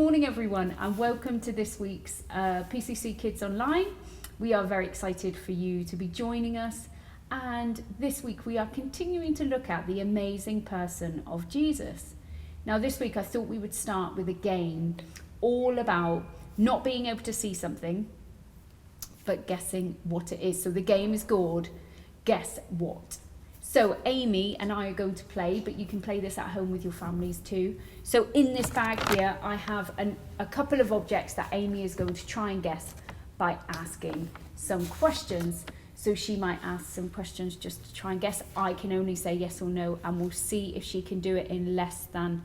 morning, everyone, and welcome to this week's PCC Kids Online. We are very excited for you to be joining us, and this week we are continuing to look at the amazing person of Jesus. Now, this week I thought we would start with a game all about not being able to see something, but guessing what it is. So the game is called Guess What. So Amy and I are going to play, but you can play this at home with your families too. So in this bag here, I have a couple of objects that Amy is going to try and guess by asking some questions. So she might ask some questions just to try and guess. I can only say yes or no, and we'll see if she can do it in less than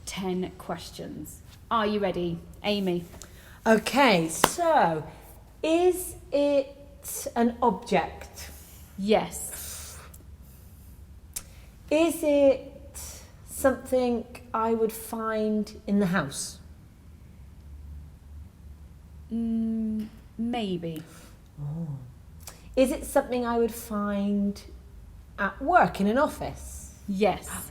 10 questions. Are you ready, Amy? Okay, so is it an object? Yes. Is it something I would find in the house? Maybe. Oh. Is it something I would find at work in an office? Yes.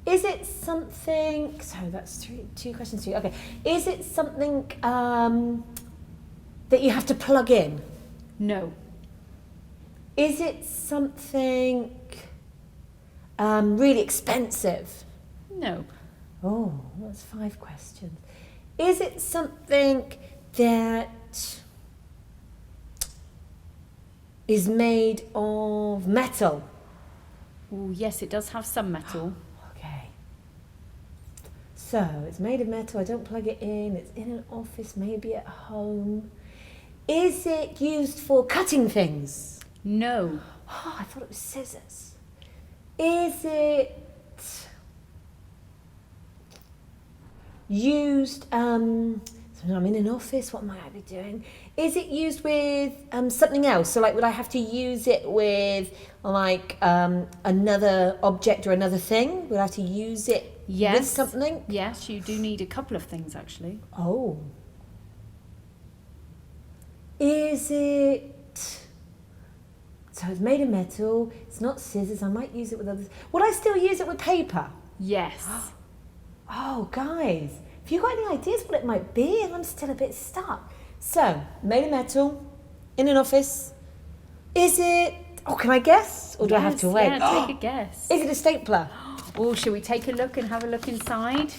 Is it something, so that's two questions for you. Okay. Is it something that you have to plug in? No. Is it something really expensive? No. Oh, that's 5 questions. Is it something that is made of metal? Oh, yes, it does have some metal. Okay. So, it's made of metal, I don't plug it in, it's in an office, maybe at home. Is it used for cutting things? No. Oh, I thought it was scissors. Is it used, so I'm in an office, what might I be doing? Is it used with something else? So like, would I have to use it with like another object or another thing? Would I have to use it with something? Yes, you do need a couple of things actually. Oh. Is it... So it's made of metal, it's not scissors, I might use it with others. Would I still use it with paper? Yes. Oh, guys, have you got any ideas what it might be? I'm still a bit stuck. So, made of metal, in an office. Is it... Oh, can I guess? Or do I have to wait? Yeah, take a guess. Is it a stapler? Oh, shall we take a look and have a look inside?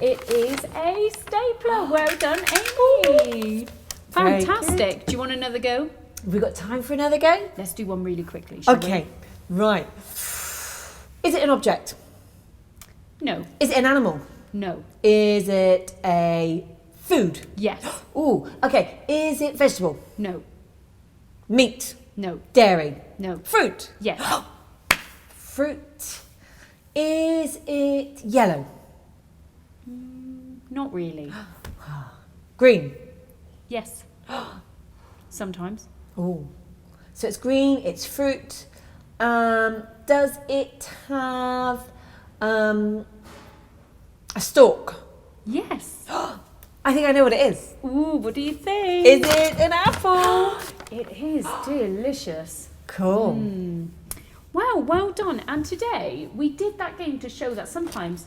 It is a stapler. Well done, Amy. Fantastic. Do you want another go? Have we got time for another go? Let's do one really quickly, shall Okay, right. Is it an object? we? No. Is it an animal? No. Is it a food? Yes. Ooh, okay. Is it vegetable? No. Meat? No. Dairy? No. Fruit? Yes. Fruit. Is it yellow? Not really. Green? Yes. Sometimes. Oh, so it's green, it's fruit. Does it have a stalk? Yes. I think I know what it is. Ooh, what do you think? Is it an apple? It is delicious. Cool. Wow, well done. And today we did that game to show that sometimes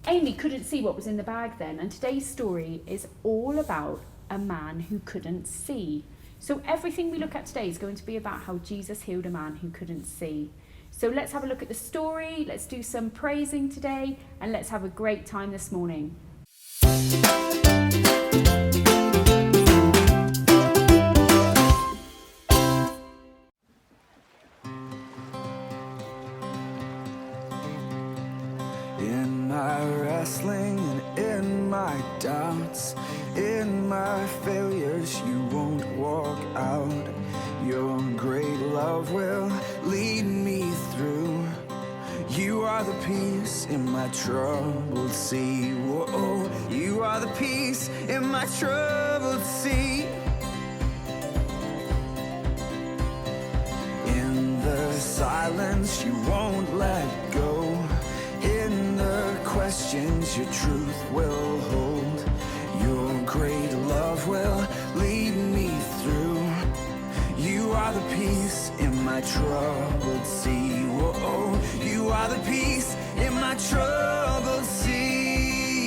Amy couldn't see what was in the bag then. And today's story is all about a man who couldn't see. So everything we look at today is going to be about how Jesus healed a man who couldn't see. So let's have a look at the story, let's do some praising today, and let's have a great time this morning. In my wrestling and in my doubts, in my failures, you won't walk out. Your great love will lead me through. You are the peace in my troubled sea. Whoa, you are the peace in my troubled sea. In the silence, you won't let go. In the questions, your truth will hold. Your great love will lead me through. You are the peace in my troubled sea. Whoa, you are the peace in my troubled sea.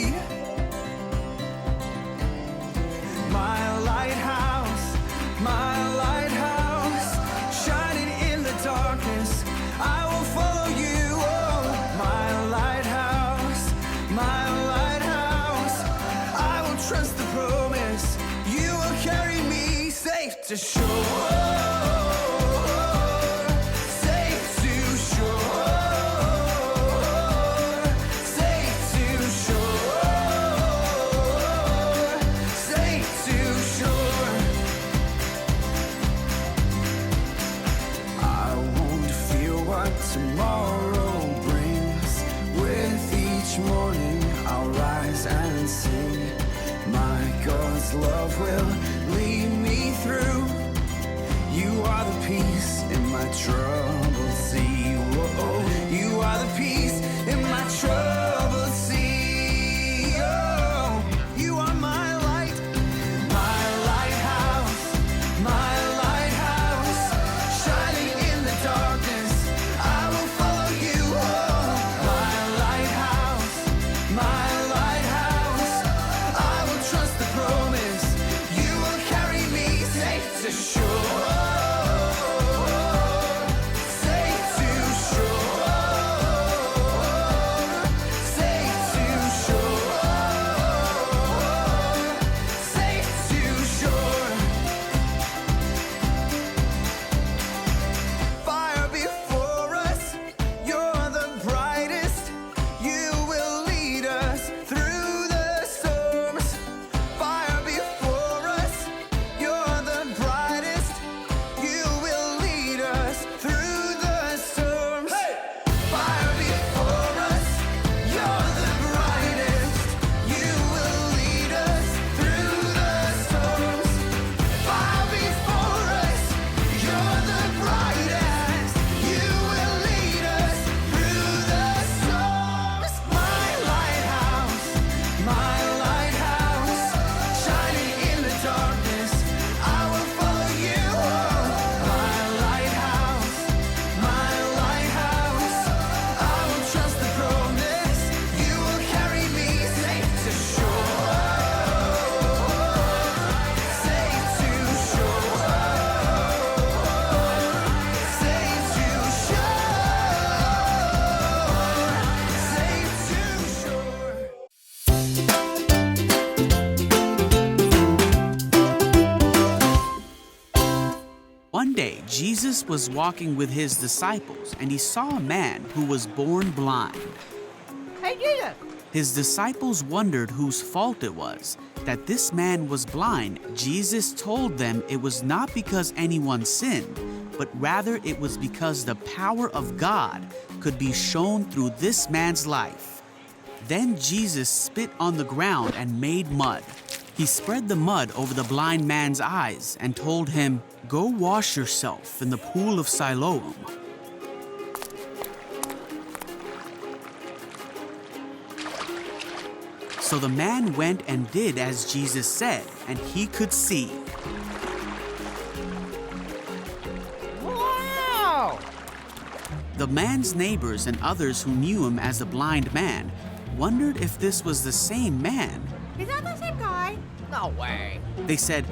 trust the promise. You will carry me safe to shore. Safe to shore. Safe to shore. Safe to shore. I won't fear what tomorrow brings. With each morning I'll rise and sing. My God's love will lead me through. You are the peace in my troubled sea. Whoa, you are the peace in my troubled sea. Oh, you are my light, my lighthouse, shining in the darkness. I will follow you. Oh, my lighthouse, I will trust the promise. You will carry me safe to shore. Safe to shore. Safe to shore. Safe to shore. Fire before us, you're the brightest. You will lead us through the storms. Fire before us, you're the brightest. You will lead us through the storms. Fire before us, you're the brightest. You will lead us through the storms. Fire before us, you're the brightest. You will lead us through the storms. My lighthouse, shining in the darkness. I will follow you. My lighthouse, I will trust the promise. You will carry me safe to shore. Safe to shore. Safe to shore. Safe to shore. One day, Jesus was walking with his disciples, and he saw a man who was born blind. Hey, Jesus! His disciples wondered whose fault it was that this man was blind. Jesus told them it was not because anyone sinned, but rather it was because the power of God could be shown through this man's life. Then Jesus spit on the ground and made mud. He spread the mud over the blind man's eyes and told him, "Go wash yourself in the pool of Siloam." So the man went and did as Jesus said, and he could see. Wow! The man's neighbors and others who knew him as the blind man wondered if this was the same man. Is that the same guy? No way. They said,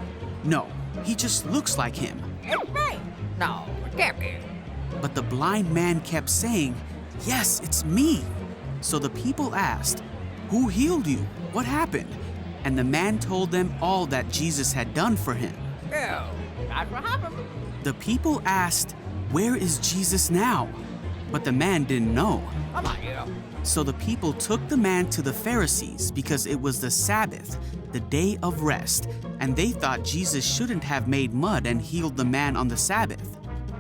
"No, he just looks like him." It's me. No, it can't be. But the blind man kept saying, "Yes, it's me." So the people asked, "Who healed you? What happened?" And the man told them all that Jesus had done for him. Ew, that's what happened. The people asked, "Where is Jesus now?" But the man didn't know. Come on, you. So the people took the man to the Pharisees because it was the Sabbath, the day of rest, and they thought Jesus shouldn't have made mud and healed the man on the Sabbath.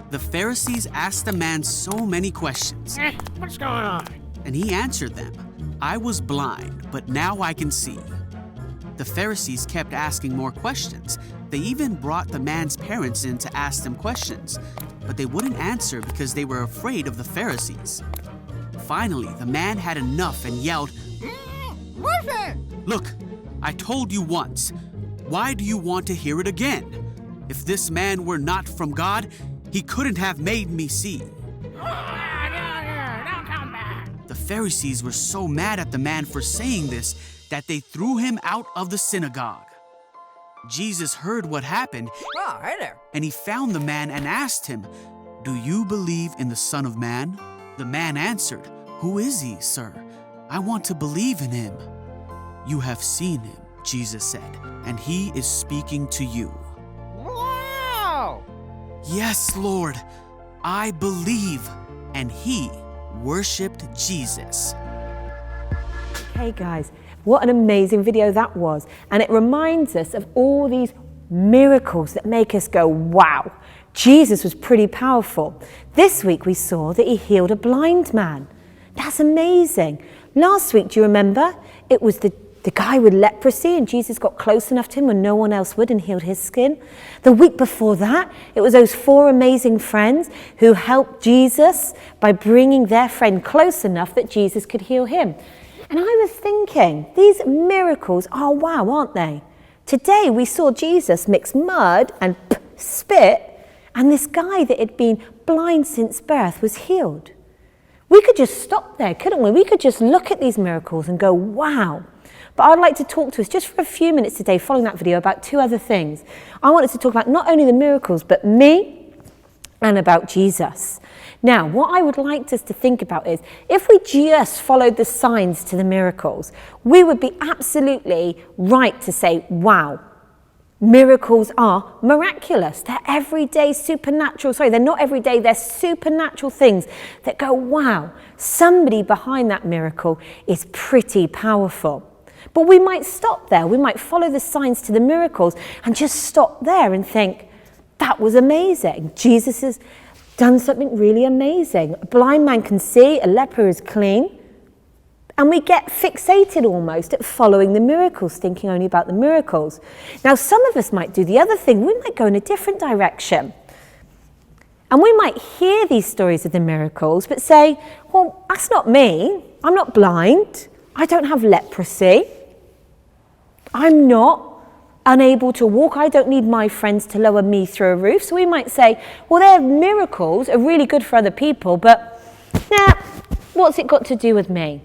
The Pharisees asked the man so many questions, What's going on? and he answered them, "I was blind, but now I can see." The Pharisees kept asking more questions. They even brought the man's parents in to ask them questions, but they wouldn't answer because they were afraid of the Pharisees. Finally, the man had enough and yelled, Listen! "Look, I told you once. Why do you want to hear it again? If this man were not from God, he couldn't have made me see." Don't come back. The Pharisees were so mad at the man for saying this that they threw him out of the synagogue. Jesus heard what happened, Oh, hey there. and he found the man and asked him, "Do you believe in the Son of Man?" The man answered, "Who is he, sir? I want to believe in him." "You have seen him," Jesus said, and he is speaking to you. Wow! Yes, Lord, I believe. And he worshiped Jesus. Okay, guys, what an amazing video that was. And it reminds us of all these miracles that make us go, wow, Jesus was pretty powerful. This week we saw that he healed a blind man. That's amazing. Last week, do you remember? It was the guy with leprosy, and Jesus got close enough to him when no one else would and healed his skin. The week before that, it was those 4 amazing friends who helped Jesus by bringing their friend close enough that Jesus could heal him. And I was thinking, these miracles are wow, aren't they? Today we saw Jesus mix mud and spit, and this guy that had been blind since birth was healed. We could just stop there, couldn't we? We could just look at these miracles and go, wow. But I'd like to talk to us just for a few minutes today, following that video, about 2 other things. I wanted to talk about not only the miracles, but me and about Jesus. Now, what I would like us to think about is, if we just followed the signs to the miracles, we would be absolutely right to say, wow, miracles are miraculous. They're everyday supernatural. Sorry, they're not everyday, they're supernatural things that go, wow, somebody behind that miracle is pretty powerful. But we might stop there. We might follow the signs to the miracles and just stop there and think, that was amazing. Jesus has done something really amazing. A blind man can see, a leper is clean. And we get fixated almost at following the miracles, thinking only about the miracles. Now, some of us might do the other thing. We might go in a different direction. And we might hear these stories of the miracles, but say, well, that's not me. I'm not blind. I don't have leprosy. I'm not unable to walk. I don't need my friends to lower me through a roof. So we might say, well, their miracles are really good for other people, but what's it got to do with me?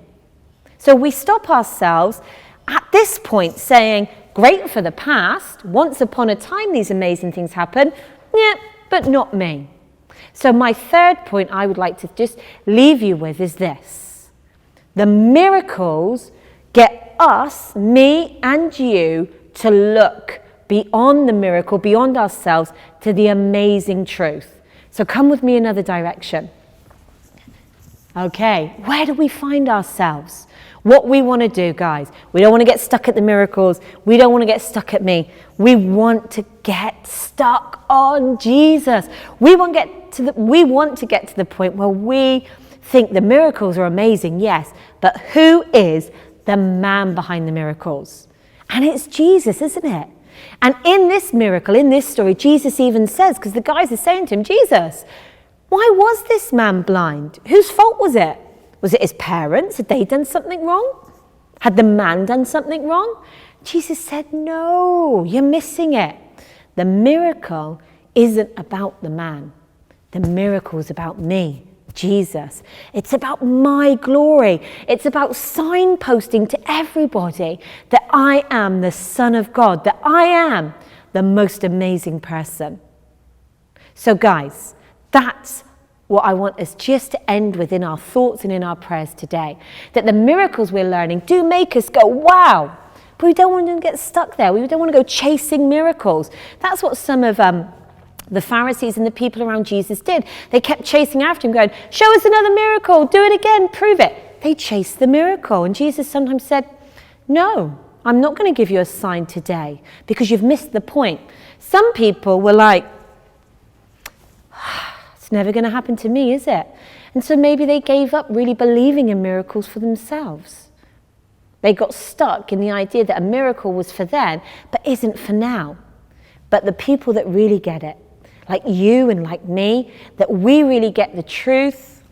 So we stop ourselves at this point saying, great for the past. Once upon a time, these amazing things happened. Yeah, but not me. So my third point I would like to just leave you with is this. The miracles get us, me and you, to look beyond the miracle, beyond ourselves, to the amazing truth. So come with me another direction. Okay, where do we find ourselves? What we want to do, guys. We don't want to get stuck at the miracles. We don't want to get stuck at me. We want to get stuck on Jesus. We want to get to the point where we think the miracles are amazing, yes, but who is the man behind the miracles? And it's Jesus, isn't it? And in this miracle, in this story, Jesus even says, because the guys are saying to him, Jesus, why was this man blind? Whose fault was it? Was it his parents? Had they done something wrong? Had the man done something wrong? Jesus said, no, you're missing it. The miracle isn't about the man. The miracle is about me, Jesus. It's about my glory. It's about signposting to everybody that I am the Son of God, that I am the most amazing person. So guys, that's what I want us just to end with in our thoughts and in our prayers today. That the miracles we're learning do make us go, wow. But we don't want to get stuck there. We don't want to go chasing miracles. That's what some of the Pharisees and the people around Jesus did. They kept chasing after him, going, show us another miracle, do it again, prove it. They chased the miracle. And Jesus sometimes said, no, I'm not going to give you a sign today because you've missed the point. Some people were like, it's never going to happen to me, is it? And so maybe they gave up really believing in miracles for themselves. They got stuck in the idea that a miracle was for then, but isn't for now. But the people that really get it, like you and like me, that we really get the truth,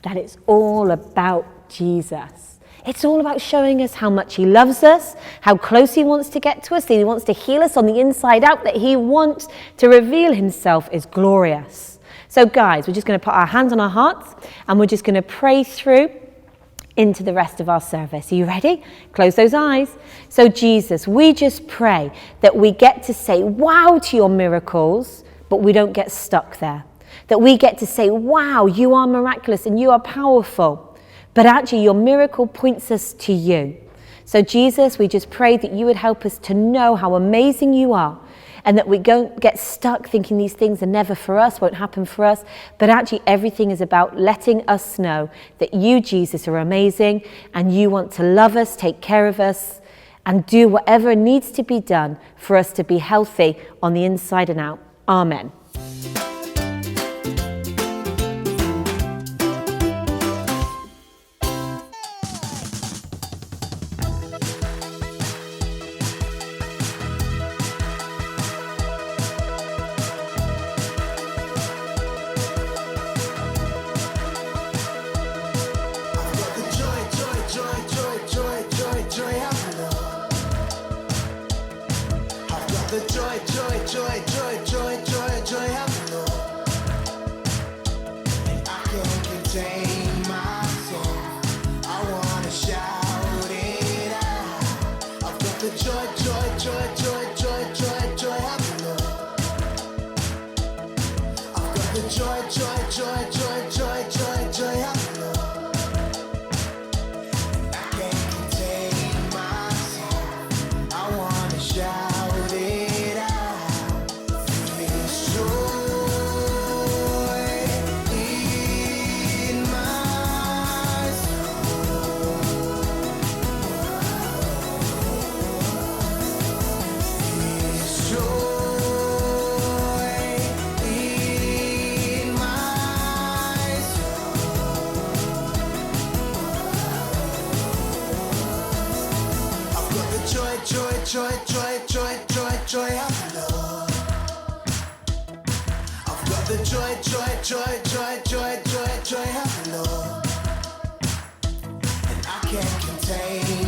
that it's all about Jesus. It's all about showing us how much he loves us, how close he wants to get to us, that he wants to heal us on the inside out, that he wants to reveal himself is glorious. So guys, we're just going to put our hands on our hearts and we're just going to pray through into the rest of our service. Are you ready? Close those eyes. So Jesus, we just pray that we get to say wow to your miracles, but we don't get stuck there. That we get to say, wow, you are miraculous and you are powerful. But actually your miracle points us to you. So Jesus, we just pray that you would help us to know how amazing you are, and that we don't get stuck thinking these things are never for us, won't happen for us, but actually everything is about letting us know that you, Jesus, are amazing, and you want to love us, take care of us, and do whatever needs to be done for us to be healthy on the inside and out. Amen. Joy of the Lord, and I can't contain